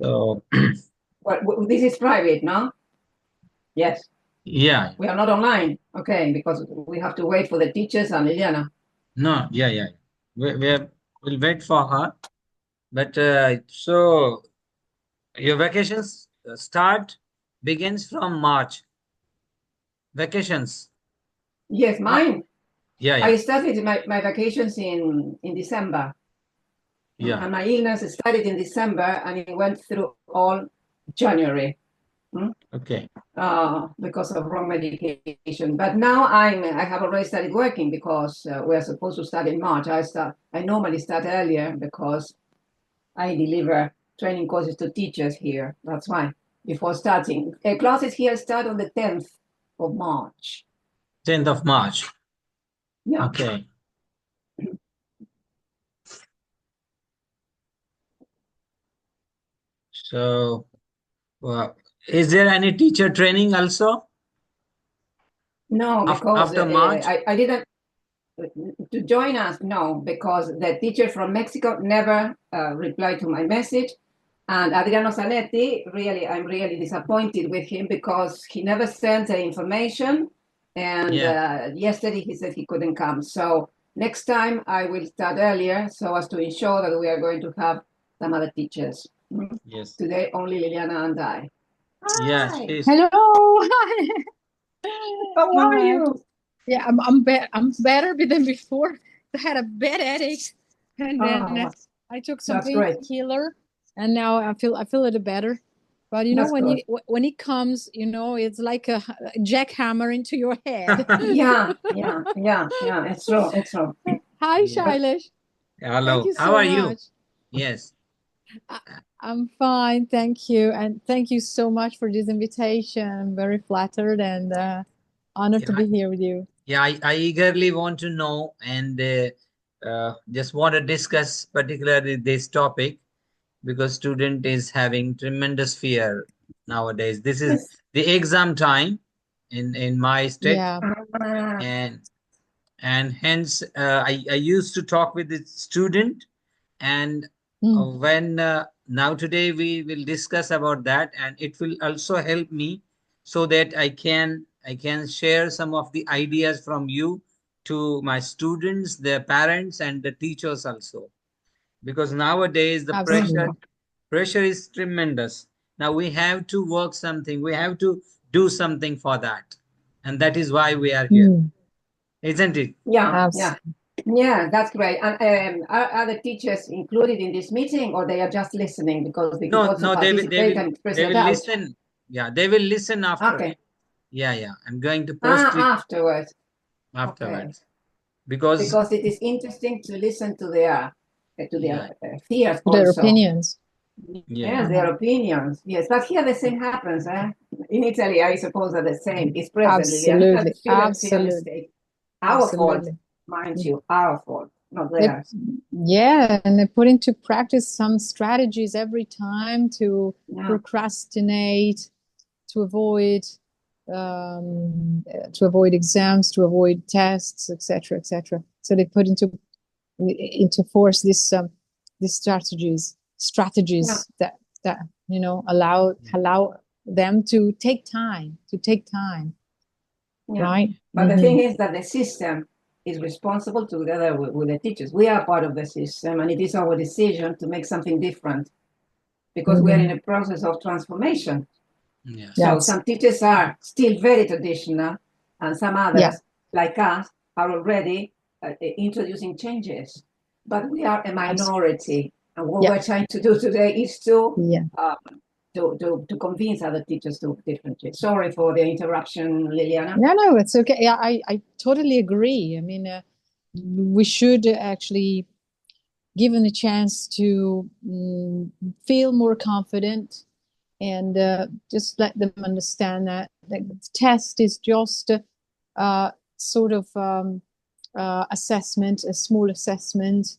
So Well, this is private, no? Yes. yeah, We are not online. Okay, because we have to wait for the teachers and Liliana. no, yeah. We'll wait for her. But so your vacations start begins from March. Vacations. Yes, Uh, mine. yeah, yeah, I started my vacations in December. yeah. And my illness started in December and it went through all January. mm, Okay. because of wrong medication. But now I have already started working because we're supposed to start in March. I normally start earlier because I deliver training courses to teachers here. That's why before starting classes here start on the 10th of March. 10th of March. Yeah. Okay. So is there any teacher training also No, because after March? I didn't to join us. No, because the teacher from Mexico never replied to my message. And Adriano Zanetti, really, I'm really disappointed with him because he never sent the information. And Yeah. yesterday he said he couldn't come. So next time I will start earlier so as to ensure that we are going to have some other teachers. Yes. Today, only Liliana and I. Yeah. Hi, She's. Hello. how are Hi. you? Yeah, I'm better than before. I had a bad headache, and then Oh, I took some that's great. painkiller, and now I feel a little better. But That's when good. when it comes, it's like a jackhammer into your head. Yeah. It's true. It's true. Hi, Yeah. But Shailesh. Thank Hello. you How so are you? much. Yes. I, I'm fine, thank you, and thank you so much for this invitation. I'm very flattered and honored to Yeah. be here with you. Yeah. I eagerly want to know and just want to discuss particularly this topic because student is having tremendous fear nowadays. This is yes. the exam time in my state, Yeah. Uh, and hence I used to talk with the student, and Mm. when now today we will discuss about that, and it will also help me so that I can share some of the ideas from you to my students, their parents, and the teachers also, because nowadays the pressure Absolutely. mhm. pressure is tremendous. Now we have to work something, we have to do something for that, and that is why we are here, Mm. isn't it? Yeah. Absolutely. Yeah, that's great. And are the teachers included in this meeting or they are just listening because they could No, also no, they will, they participate will, and express they their will doubt? listen. Yeah, they will listen after. Okay. Yeah, yeah. I'm going to post it Afterwards. Okay. afterwards because Because it is interesting to listen to yeah, their fears Their also. opinions. yeah, Yes, yeah, their Mhm. opinions. Yes, but here the same happens. In Italy, I suppose that the same is present, Liliana. Absolutely. Students see a Absolutely. mistake. Our fault, Absolutely. mind you, our fault, not They, theirs. yeah, and they put into practice some strategies every time to Yeah. procrastinate, to avoid exams, to avoid tests, etc., etc. So they put into force these Yeah. strategies that allow them to take time, Yeah. right? But the thing Mm-hmm. is that the system is responsible together with the teachers. We are part of the system, and it is our decision to make something different because we are in Mm-hmm. a process of transformation. yeah, So Yes. some teachers are still very traditional, and some Yeah. others, like us, are already introducing changes. But we are a Absolutely. minority, and what Yeah. we're trying to do today is Yeah. uh, to convince other teachers to differently. Sorry for the interruption, Liliana. No, it's okay. Yeah, I totally agree. I mean, we should actually given a chance to feel more confident and just let them understand that the test is just sort of assessment, a small assessment,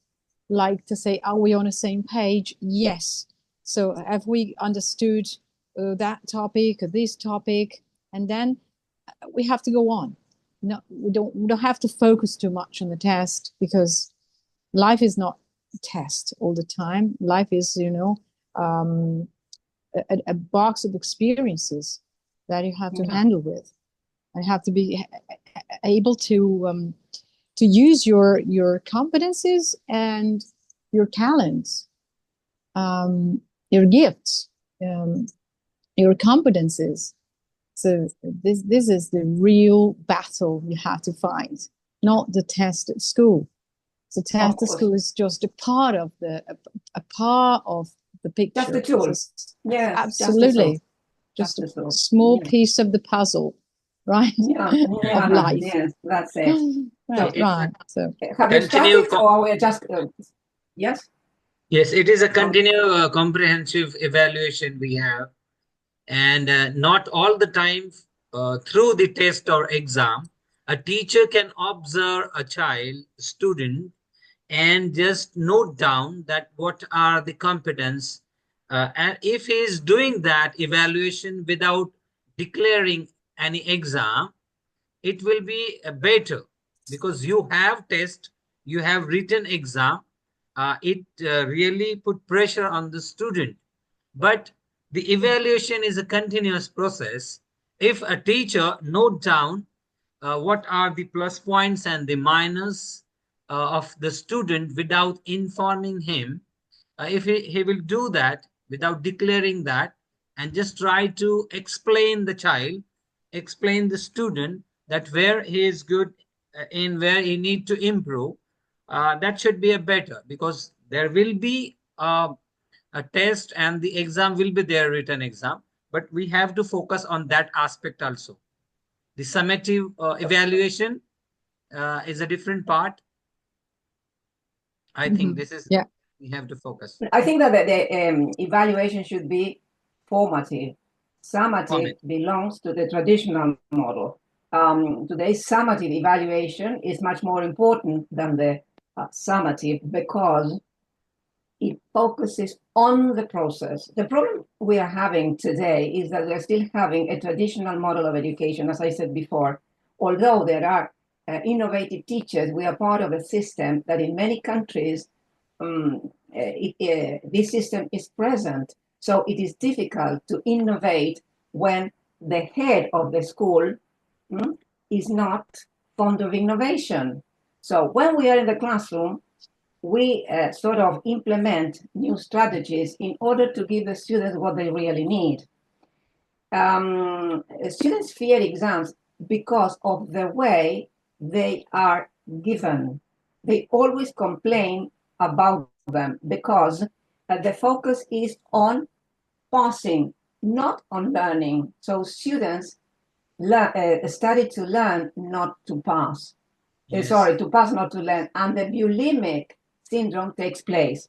like to say, are we on the same page? Yes. So have we understood that topic or this topic? And then we have to go on. No, we don't have to focus too much on the test because life is not a test all the time. Life is, um, a box of experiences that you have to Yeah. handle with. And have to be able to use your competencies and your talents, your gifts, your competencies. So this is the real battle you have to fight, not the test at school. The test at school is just a part of the picture. Just the tool. Yes, absolutely. Just a small piece of the puzzle, right? Yeah, Of life. Yes, that's it. Right. So have you started, or we're just yes? Yes, it is a continued comprehensive evaluation we have, and not all the time through the test or exam, a teacher can observe a child, student, and just note down that what are the competence. And if he is doing that evaluation without declaring any exam, it will be better, because you have test, you have written exam. It really put pressure on the student. But the evaluation is a continuous process. If a teacher note down what are the plus points and the minus of the student without informing him, if he will do that without declaring that, and just try to explain the child, explain the student that where he is good in, where he need to improve, that should be a better, because there will be a test and the exam will be their written exam, but we have to focus on that aspect also. The summative evaluation is a different part. I think this is, we have to focus. I think that the evaluation should be formative. Summative belongs to the traditional model. Today's summative evaluation is much more important than the summative, because it focuses on the process. The problem we are having today is that we are still having a traditional model of education, as I said before. Although there are innovative teachers, we are part of a system that in many countries, this system is present. So it is difficult to innovate when the head of the school is not fond of innovation. So when we are in the classroom, we sort of implement new strategies in order to give the students what they really need. Students fear exams because of the way they are given. They always complain about them because the focus is on passing, not on learning. So students study to learn, not to pass. Yes. To pass, not to learn. And the bulimic syndrome takes place.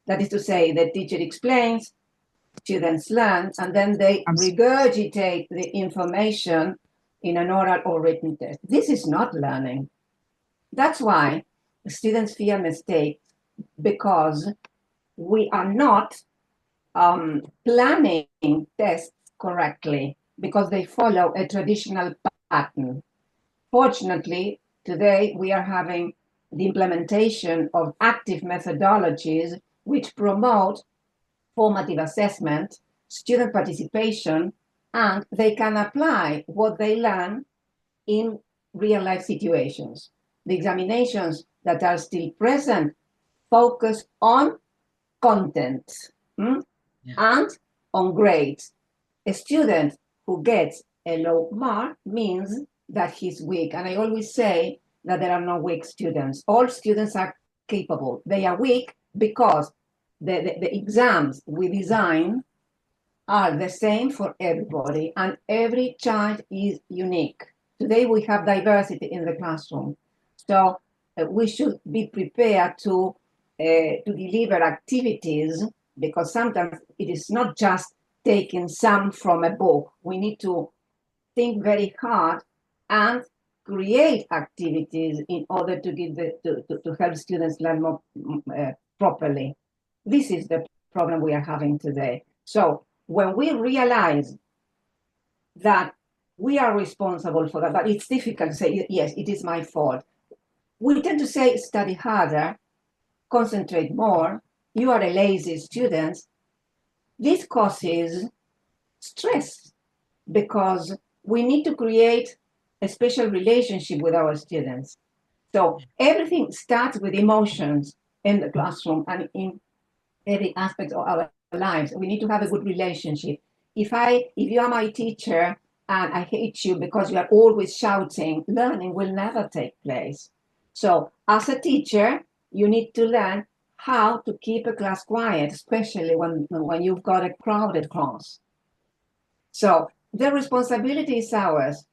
That is to say, the teacher explains, students learn, and then they regurgitate the information in an oral or written test. This is not learning. That's why students fear mistakes, because we are not planning tests correctly, because they follow a traditional pattern. Fortunately, today we are having the implementation of active methodologies which promote formative assessment, student participation, and they can apply what they learn in real-life situations. The examinations that are still present focus on content and on grades. A student who gets a low mark means that he's weak. And I always say that there are no weak students. All students are capable. They are weak because the exams we design are the same for everybody, and every child is unique. Today we have diversity in the classroom. So we should be prepared to deliver activities, because sometimes it is not just taking some from a book. We need to think very hard and create activities in order to give to help students learn more properly. This is the problem we are having today. So when we realize that we are responsible for that, but it's difficult to say, yes, it is my fault. We tend to say, study harder, concentrate more, you are a lazy student. this causes stress because we need to create a special relationship with our students. So everything starts with emotions in the classroom and in every aspect of our lives. We need to have a good relationship. If you are my teacher and I hate you because you are always shouting, learning will never take place. So as a teacher, you need to learn how to keep a class quiet, especially when you've got a crowded class. So the responsibility is ours.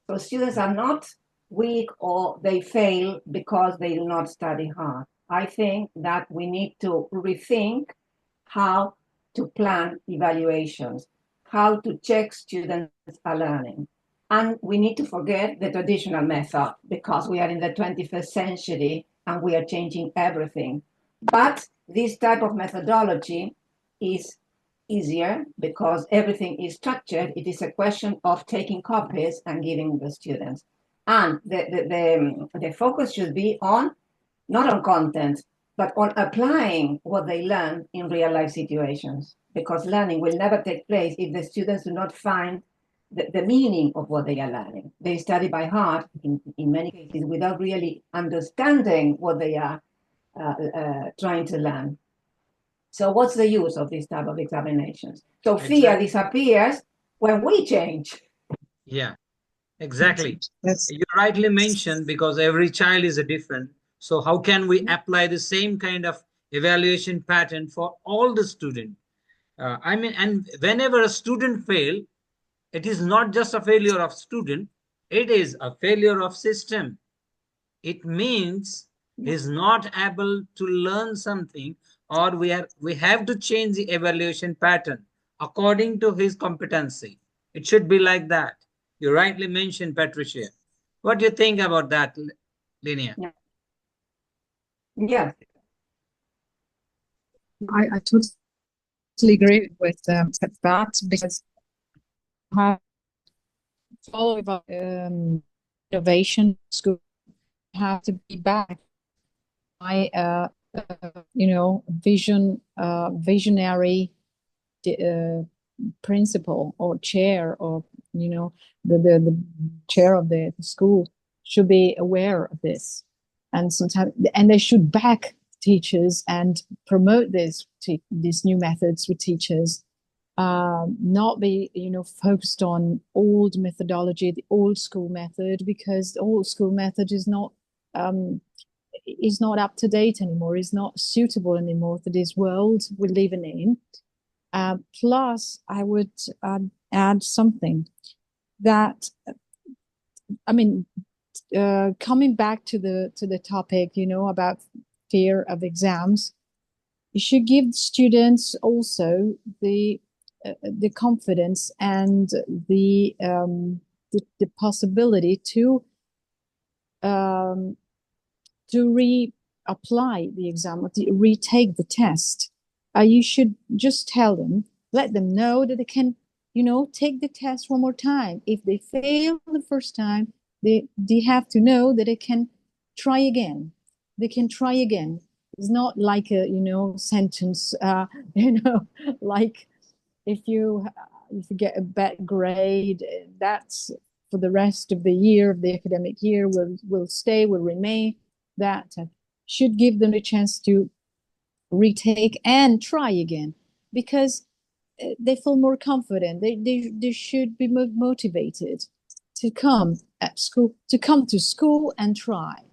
So students are not weak or they fail because they do not study hard. I think that we need to rethink how to plan evaluations, how to check students are learning. And we need to forget the traditional method because we are in the 21st century and we are changing everything. But this type of methodology is easier because everything is structured. It is a question of taking copies and giving the students. And the focus should be on, not on content, but on applying what they learn in real life situations, because learning will never take place if the students do not find the meaning of what they are learning. They study by heart, in many cases, without really understanding what they are trying to learn. So what's the use of this type of examinations? So fear disappears when we change. Yeah, exactly. Yes. You rightly mentioned because every child is a different. So how can we apply the same kind of evaluation pattern for all the students? I mean, and whenever a student fail, it is not just a failure of student, it is a failure of system. It means he is not able to learn something, or we have to change the evaluation pattern according to his competency. It should be like that. You rightly mentioned, Patricia. What do you think about that, Linnea? Yeah. I totally agree with that because have follow innovation school have to be backed by visionary principal or chair, or the chair of the school should be aware of this, and sometimes they should back teachers and promote these new methods with teachers. Not be focused on old methodology, the old school method, because the old school method is not up to date anymore, is not suitable anymore for this world we're living in. Plus, I would add something that, I mean, coming back to the topic, about fear of exams, you should give students also the confidence and the possibility to reapply the exam, or to retake the test. You should just let them know that they can, take the test one more time. If they fail the first time, they have to know that they can try again. They can try again. It's not like a, sentence, like if you get a bad grade, that's for the rest of the year, of the academic year, will remain. That should give them a chance to retake and try again, because they feel more confident. They should be motivated to come to school and try.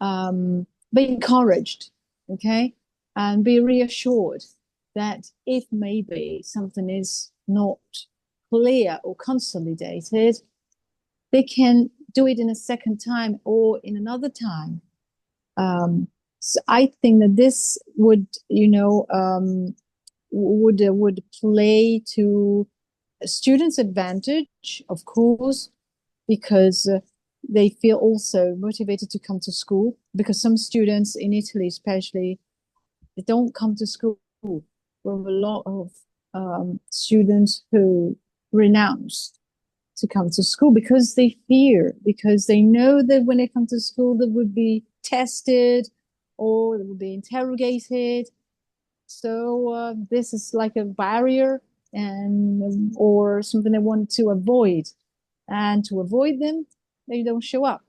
Be encouraged, okay, and be reassured that if maybe something is not clear or consolidated, they can do it in a second time or in another time. So I think that this would, would play to students' advantage, of course, because they feel also motivated to come to school. Because some students in Italy, especially, they don't come to school. We have a lot of students who renounce to come to school because they fear, because they know that when they come to school, they would be tested or they would be interrogated. So this is like a barrier and or something they want to avoid. And to avoid them, they don't show up.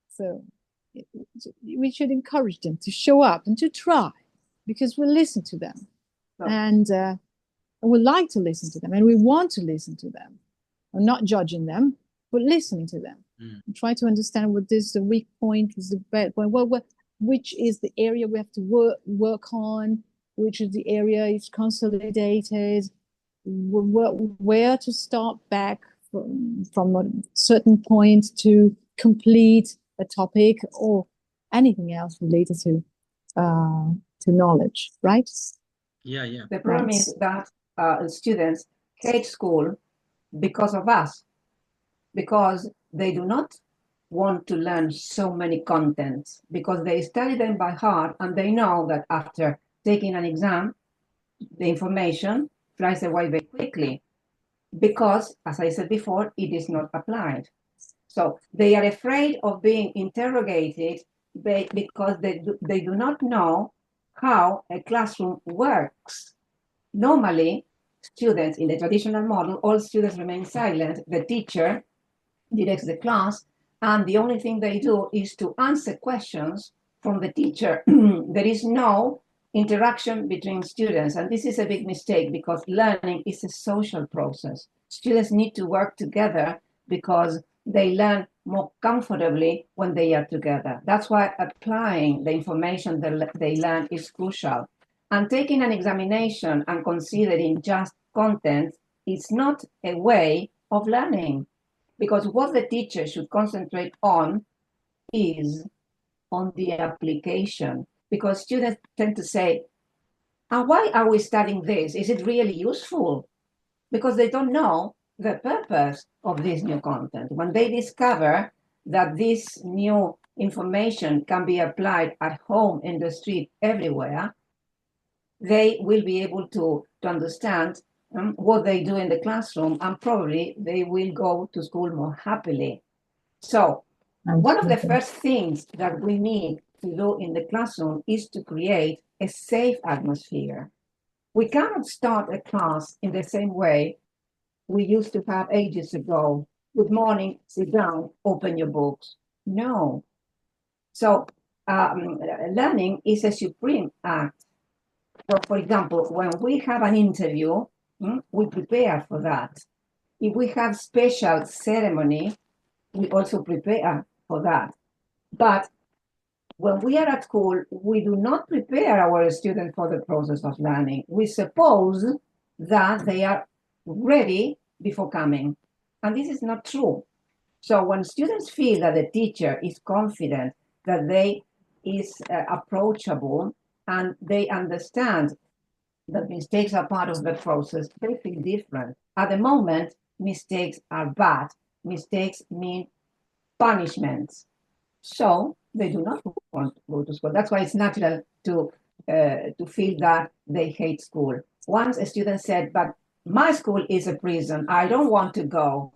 So we should encourage them to show up and to try, because we listen to them. So- And we like to listen to them, and we want to listen to them. We're not judging them, but listening to them. And try to understand what is the weak point, is the bad point, which is the area we have to work on, which is the area is consolidated, where to start back from a certain point to complete a topic or anything else related to knowledge, right? Yeah. The problem is that students hate school because of us, because they do not want to learn so many contents, because they study them by heart and they know that after taking an exam, the information flies away very quickly because, as I said before, it is not applied. So they are afraid of being interrogated because they do not know how a classroom works. Normally, students in the traditional model, all students remain silent. The teacher directs the class, and the only thing they do is to answer questions from the teacher. There is no interaction between students, and this is a big mistake because learning is a social process. Students need to work together because they learn more comfortably when they are together. That's why applying the information that they learn is crucial. And taking an examination and considering just content is not a way of learning, because what the teacher should concentrate on is on the application. Because students tend to say, why are we studying this? Is it really useful? Because they don't know the purpose of this new content. When they discover that this new information can be applied at home, in the street, everywhere, they will be able to understand what they do in the classroom, and probably they will go to school more happily. So one of the first things that we need to do in the classroom is to create a safe atmosphere. We cannot start a class in the same way we used to have ages ago. Good morning, sit down, open your books. No. So learning is a supreme act. So, for example, when we have an interview, we prepare for that. If we have special ceremony, we also prepare for that. But when we are at school, we do not prepare our students for the process of learning. We suppose that they are ready before coming. And this is not true. So when students feel that the teacher is confident, that they is approachable, and they understand that mistakes are part of the process, they feel different. At the moment, mistakes are bad. Mistakes mean punishments. So they do not want to go to school. That's why it's natural to feel that they hate school. Once a student said, but my school is a prison, I don't want to go.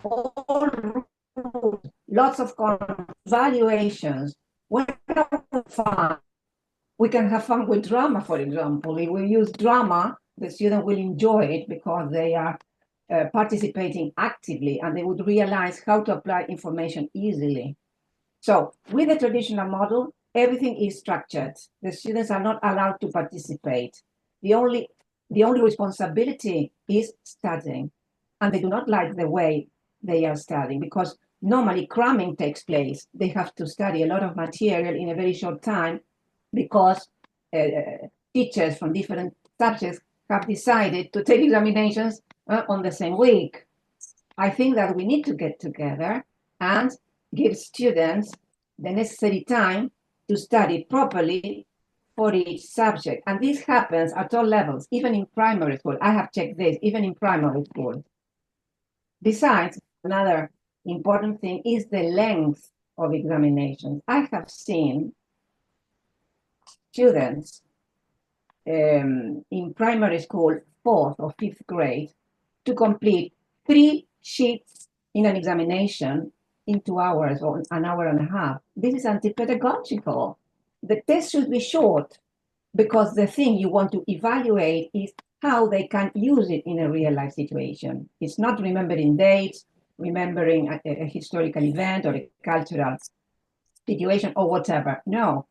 All rules, lots of evaluations. When fun? We can have fun with drama, for example. If we use drama, the student will enjoy it because they are participating actively and they would realize how to apply information easily. So with the traditional model, everything is structured. The students are not allowed to participate. The only responsibility is studying. And they do not like the way they are studying because normally cramming takes place. They have to study a lot of material in a very short time because teachers from different subjects have decided to take examinations on the same week. I think that we need to get together and give students the necessary time to study properly for each subject. And this happens at all levels, even in primary school. I have checked this, even in primary school. Besides, another important thing is the length of examinations. I have seen students in primary school, 4th or 5th grade, to complete 3 sheets in an examination in 2 hours or an hour and a half. This is anti-pedagogical. The test should be short. because the thing you want to evaluate is how they can use it in a real life situation. It's not remembering dates, remembering a historical event or a cultural situation or whatever. No.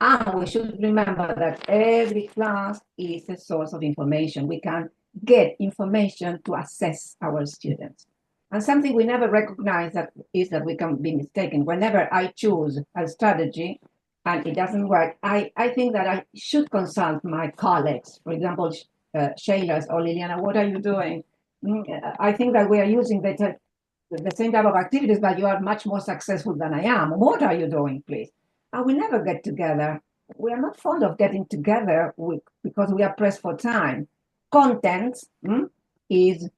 And we should remember that every class is a source of information. We can get information to assess our students. And something we never recognize that is that we can be mistaken. Whenever I choose a strategy and it doesn't work, I think that I should consult my colleagues. For example, Shayla or Liliana, what are you doing? I think that we are using the same type of activities, but you are much more successful than I am. What are you doing, please? And we never get together. We are not fond of getting together because we are pressed for time. Content is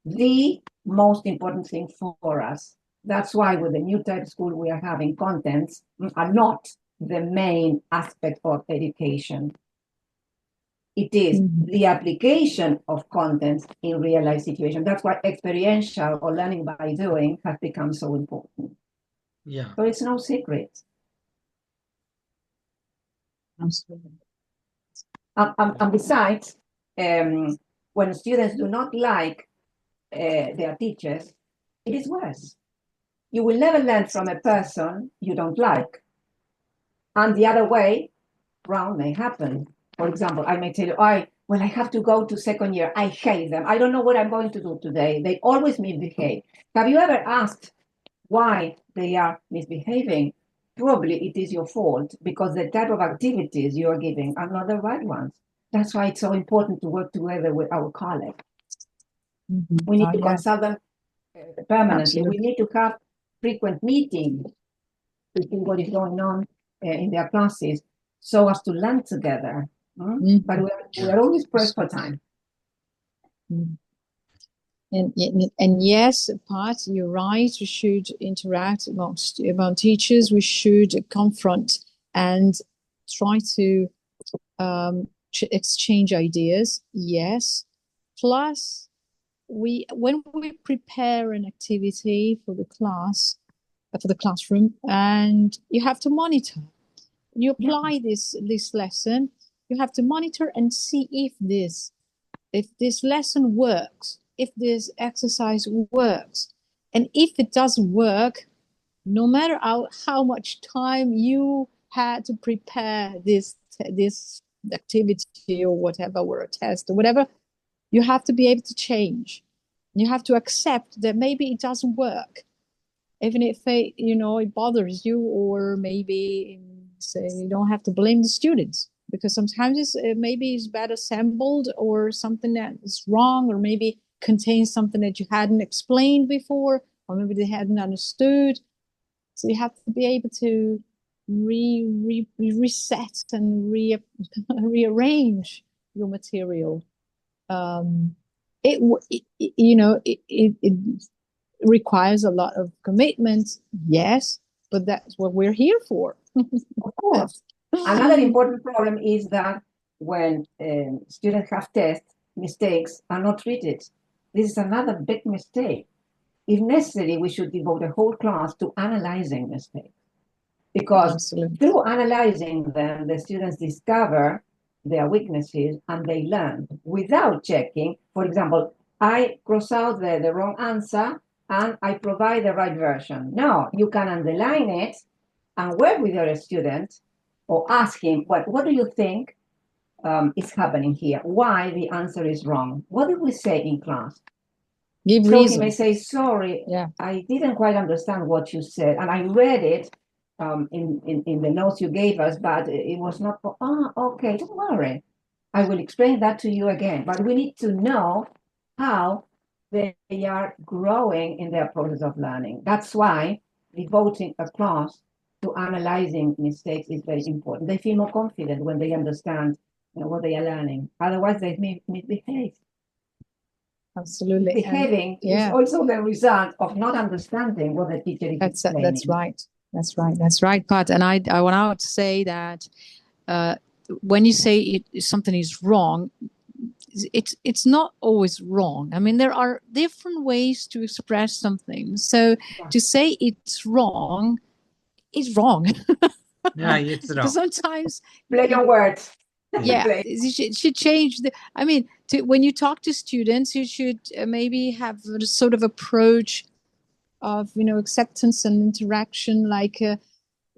the most important thing for us. That's why with the new type school we are having, contents are not the main aspect of education. It is the application of contents in real life situation. That's why experiential or learning by doing has become so important. Yeah. So it's no secret. Absolutely. And besides, when students do not like their teachers, it is worse. You will never learn from a person you don't like. And the other way round may happen. For example, I may tell you, I have to go to second year. I hate them. I don't know what I'm going to do today. They always misbehave. Have you ever asked why they are misbehaving? Probably it is your fault because the type of activities you are giving are not the right ones. That's why it's so important to work together with our colleagues. We need to consult them permanently. Absolutely. We need to have frequent meetings to see what is going on in their classes so as to learn together. But we are always pressed for time. And yes, Pat, you're right. We should interact among teachers. We should confront and try to exchange ideas. Yes. Plus, when we prepare an activity for the class, for the classroom, and you have to monitor. You apply this lesson. You have to monitor and see if this lesson works, if this exercise works. And if it doesn't work, no matter how much time you had to prepare this activity or whatever, or a test or whatever, you have to be able to change. You have to accept that maybe it doesn't work, even if it bothers you, or maybe say you don't have to blame the students, because sometimes maybe it's bad assembled, or something that is wrong, or maybe contains something that you hadn't explained before, or maybe they hadn't understood. So you have to be able to reset and rearrange your material. It requires a lot of commitment, yes, but that's what we're here for. Of course. Another important problem is that when students have tests, mistakes are not treated. This is another big mistake. If necessary, we should devote a whole class to analyzing mistakes. Because Absolutely. through analyzing them, the students discover their weaknesses and they learn without checking. For example, I cross out the wrong answer and I provide the right version. No, you can underline it and work with your student or ask him, what do you think is happening here? Why the answer is wrong? What did we say in class? Give So reason. he may say, sorry, I didn't quite understand what you said. And I read it in the notes you gave us, but it was not, okay, don't worry. I will explain that to you again. But we need to know how they are growing in their process of learning. That's why devoting a class to analyzing mistakes is very important. They feel more confident when they understand what they are learning. Otherwise, they misbehave. Absolutely. Behaving is also the result of not understanding what the teacher is explaining. That's right, Pat. And I want to say that when you say something is wrong, it's not always wrong. I mean, there are different ways to express something. So to say it's wrong is wrong. Yeah, it's wrong. Sometimes play your words. Yeah, Great. you should change the. I mean, when you talk to students, you should maybe have a sort of approach of acceptance and interaction. Like,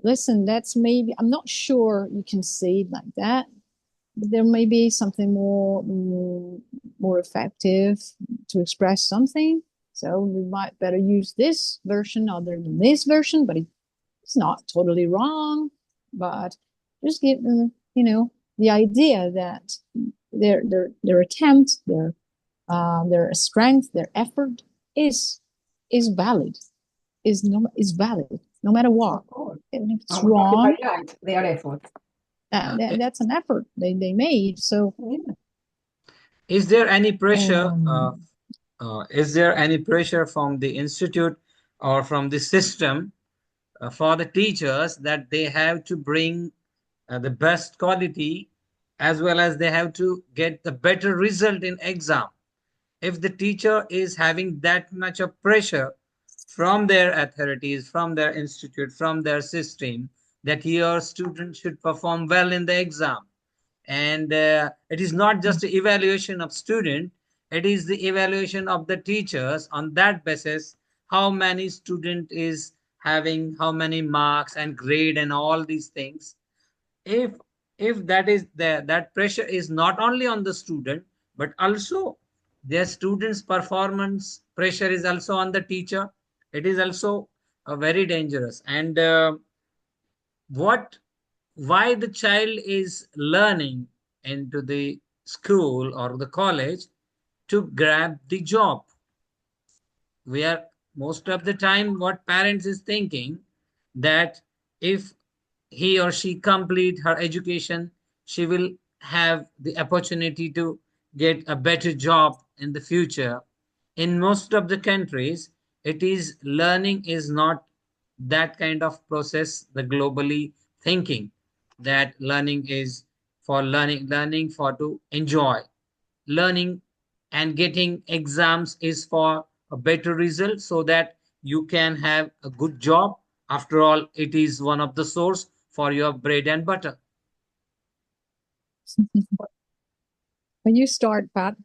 listen, that's maybe I'm not sure you can say it like that. But there may be something more effective to express something. So we might better use this version other than this version, but it's not totally wrong. But just give them, the idea that their attempt, their strength, their effort is valid, is valid, no matter what. Of course. Even if it's And we have to wrong, highlight their effort. that's an effort they made. So Yeah. Is there any pressure? um, Is there any pressure from the institute or from the system for the teachers that they have to bring the best quality, as well as they have to get the better result in exam? If the teacher is having that much of pressure from their authorities, from their institute, from their system, that your student should perform well in the exam, and it is not just the evaluation of student, it is the evaluation of the teachers. On that basis, how many student is having how many marks and grade and all these things. if if that is there, that pressure is not only on the student, but also their students performance pressure is also on the teacher. It is also very dangerous. And what why the child is learning into the school or the college to grab the job. We are most of the time what parents is thinking, that if he or she complete her education, she will have the opportunity to get a better job in the future. In most of the countries, it is learning is not that kind of process. The globally thinking that learning is for learning for to enjoy learning, and getting exams is for a better result so that you can have a good job. After all, it is one of the source for your bread and butter. when you start, Pat.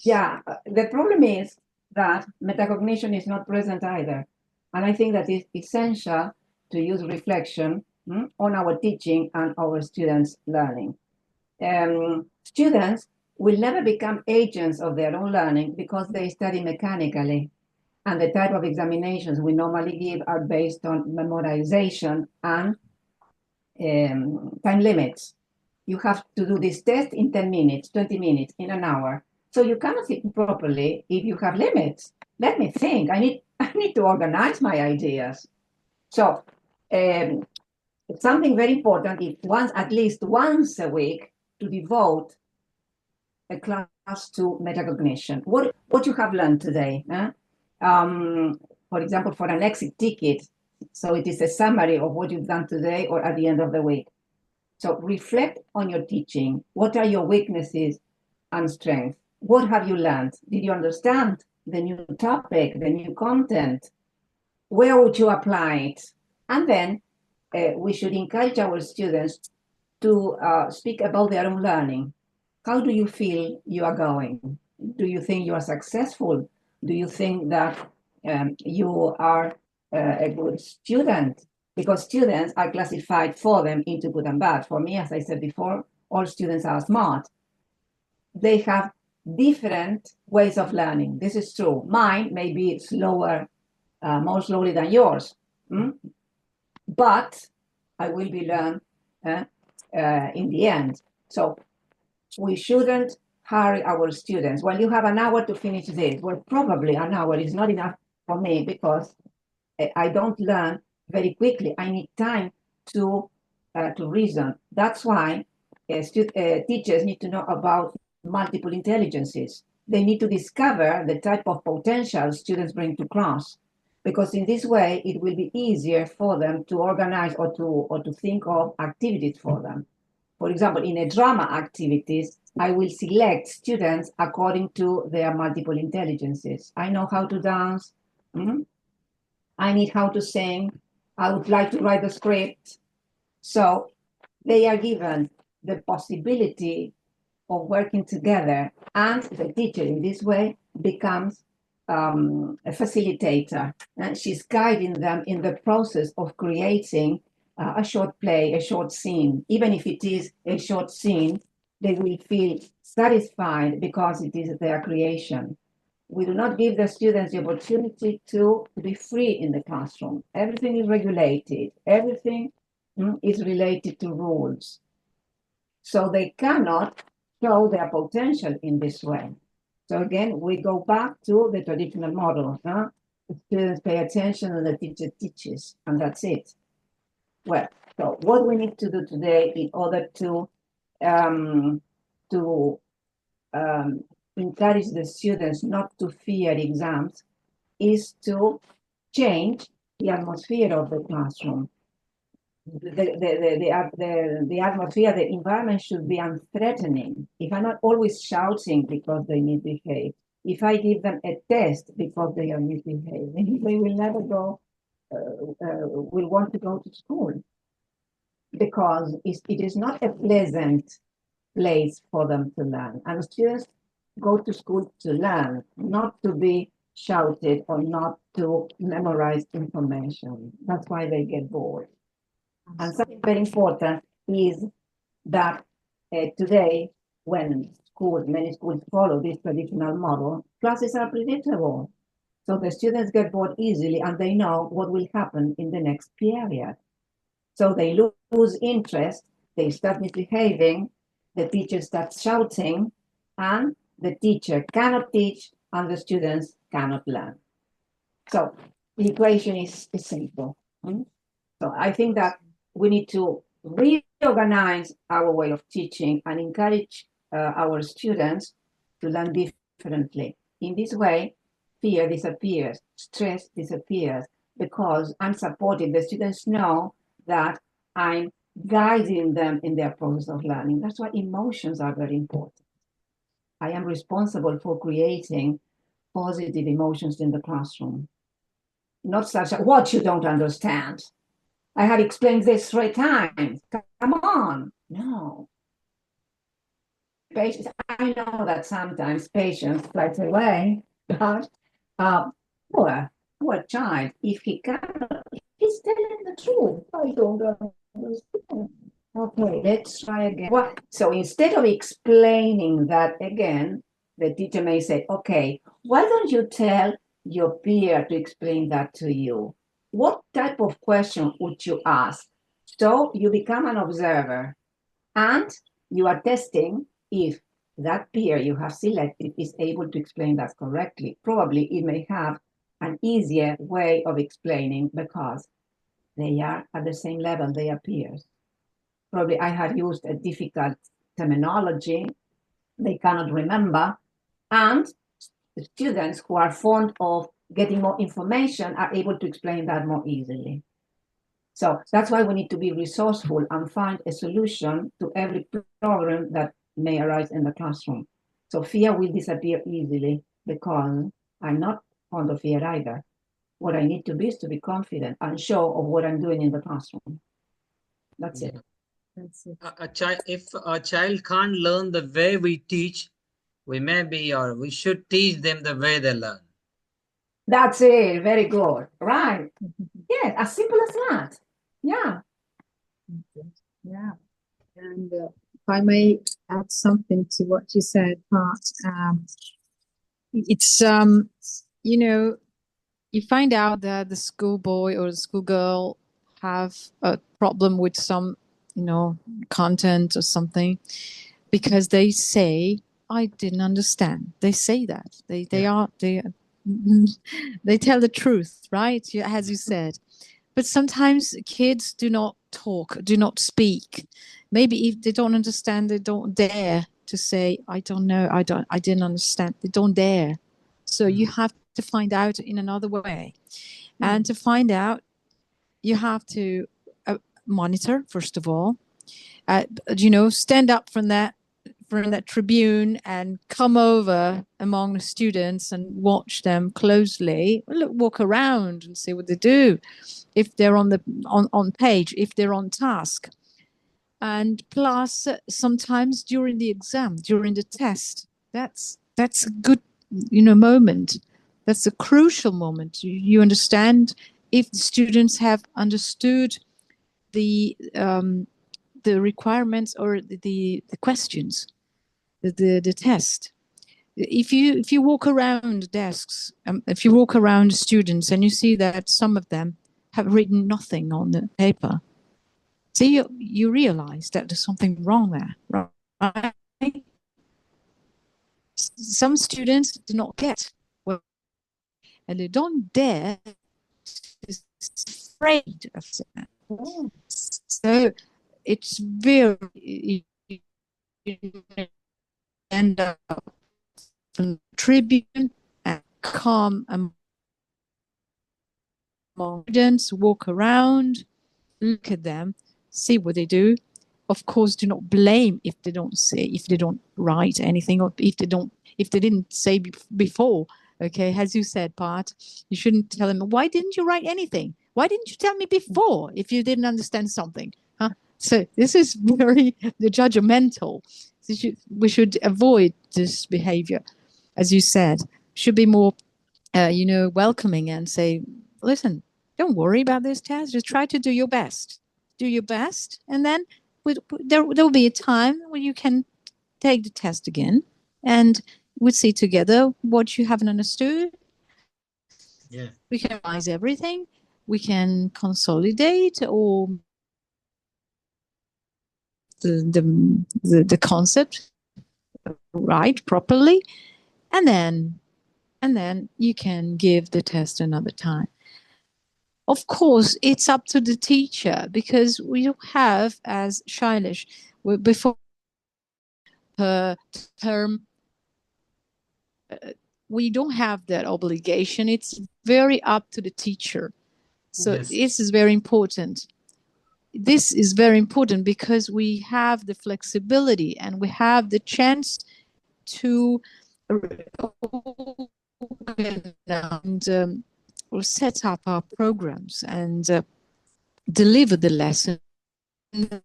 Yeah, the problem is that metacognition is not present either. And I think that it's essential to use reflection on our teaching and our students' learning. Students will never become agents of their own learning because they study mechanically. And the type of examinations we normally give are based on memorization and time limits. You have to do this test in 10 minutes, 20 minutes, in an hour. So you cannot think properly if you have limits. Let me think. I need to organize my ideas. So something very important is at least once a week to devote a class to metacognition. What you have learned today? For example, for an exit ticket. So it is a summary of what you've done today or at the end of the week. So reflect on your teaching. What are your weaknesses and strengths? What have you learned? Did you understand the new topic, the new content? Where would you apply it? And then we should encourage our students to speak about their own learning. How do you feel you are going? Do you think you are successful? Do you think that you are a good student? Because students are classified for them into good and bad. For me, as I said before, all students are smart. They have different ways of learning. This is true. Mine may be slower, more slowly than yours. But I will be learned in the end. So we shouldn't hurry our students. Well, you have an hour to finish this. Well, probably an hour is not enough for me because I don't learn very quickly. I need time to reason. That's why teachers need to know about multiple intelligences. They need to discover the type of potential students bring to class, because in this way it will be easier for them to organize or to think of activities for them. For example, in a drama activities, I will select students according to their multiple intelligences. I know how to dance. I need how to sing. I would like to write the script. So they are given the possibility of working together, and the teacher in this way becomes a facilitator, and she's guiding them in the process of creating a short play, a short scene. Even if it is a short scene, they will feel satisfied because it is their creation. We do not give the students the opportunity to be free in the classroom. Everything is regulated. Everything is related to rules. So they cannot show their potential in this way. So again, we go back to the traditional model. The students pay attention and the teacher teaches, and that's it. Well, so what we need to do today in order to encourage the students not to fear exams is to change the atmosphere of the classroom. The atmosphere, the environment should be unthreatening. If I'm not always shouting because they misbehave, if I give them a test because they are misbehaving, they will never go, will want to go to school, because it is not a pleasant place for them to learn. And students go to school to learn, not to be shouted or not to memorize information. That's why they get bored. And something very important is that today, when many schools follow this traditional model, classes are predictable. So the students get bored easily and they know what will happen in the next period. So they lose interest, they start misbehaving, the teacher starts shouting, and the teacher cannot teach and the students cannot learn. So the equation is simple. So I think that we need to reorganize our way of teaching and encourage our students to learn differently. In this way, fear disappears, stress disappears, because I'm supportive. The students know that I'm guiding them in their process of learning. That's why emotions are very important. I am responsible for creating positive emotions in the classroom. Not such a, what you don't understand. I have explained this 3 times. Come on. No. Patience. I know that sometimes patience flies away, but poor child, if he cannot, he's telling the truth. I don't understand. Okay, let's try again. So instead of explaining that again, the teacher may say, okay, why don't you tell your peer to explain that to you? What type of question would you ask? So you become an observer and you are testing if that peer you have selected is able to explain that correctly. Probably it may have an easier way of explaining because they are at the same level, they are peers. Probably I have used a difficult terminology, they cannot remember, and students who are fond of getting more information are able to explain that more easily. So that's why we need to be resourceful and find a solution to every problem that may arise in the classroom. So fear will disappear easily because I'm not fond of fear either. What I need to be is to be confident and sure of what I'm doing in the classroom. That's it. That's it. If a child can't learn the way we teach, we should teach them the way they learn. That's it. Very good. Right. Yeah, as simple as that. Yeah. Yeah. And if I may add something to what you said, Pat, it's, you find out that the schoolboy or the schoolgirl have a problem with some, content or something because they say, I didn't understand. They say that. They tell the truth, right? As you said. But sometimes kids do not talk, do not speak. Maybe if they don't understand, they don't dare to say, I don't know, I didn't understand. They don't dare. So you have to find out in another way. And to find out, you have to monitor, first of all, stand up from that tribune and come over among the students and watch them closely. Walk around and see what they do. If they're on page, if they're on task. and plus sometimes during the exam, during the test. That's a good, moment. That's a crucial moment. You understand if the students have understood the requirements or the questions, the test. If you walk around desks, if you walk around students and you see that some of them have written nothing on the paper, so you realize that there's something wrong there, right? Some students do not get well, and they don't dare, is afraid of that. So it's very, end up contributing and calm among students, walk around, look at them, see what they do. Of course, do not blame if they don't say, if they don't write anything, or if they didn't say before. Okay, as you said, Pat, you shouldn't tell them, why didn't you write anything? Why didn't you tell me before if you didn't understand something? Huh? So this is very judgmental. We should avoid this behavior. As you said, should be more, welcoming and say, listen, don't worry about this test. Just try to do your best. Do your best, and then there will be a time when you can take the test again, and we'll see together what you haven't understood. Yeah. We can revise everything. We can consolidate or the concept right properly, and then you can give the test another time. Of course, it's up to the teacher, because we don't have, as Shailesh, before per term, we don't have that obligation. It's very up to the teacher. So Yes. This is very important. This is very important because we have the flexibility and we have the chance to set up our programs and deliver the lesson in the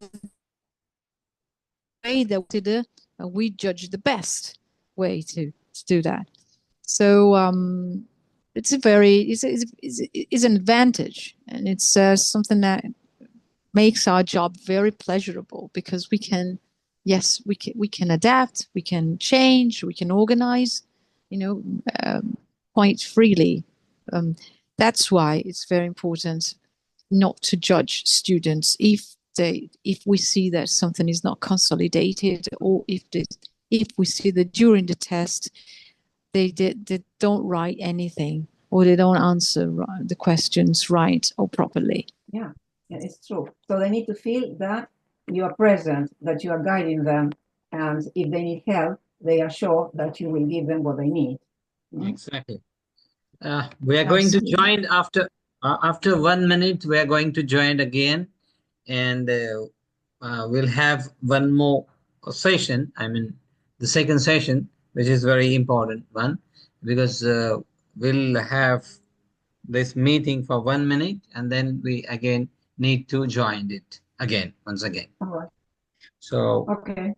way that we judge the best way to do that. So it's an advantage, and it's something that makes our job very pleasurable, because we can adapt, we can change, we can organize, quite freely. That's why it's very important not to judge students if we see that something is not consolidated, or if we see that during the test they don't write anything, or they don't answer the questions right or properly. Yeah, it's true. So they need to feel that you are present, that you are guiding them, and if they need help, they are sure that you will give them what they need. Exactly. We are going to join after 1 minute. We are going to join again, and we'll have one more session. I mean, the second session, which is very important one, because we'll have this meeting for 1 minute, and then we again need to join it again, once again. All right. So Okay.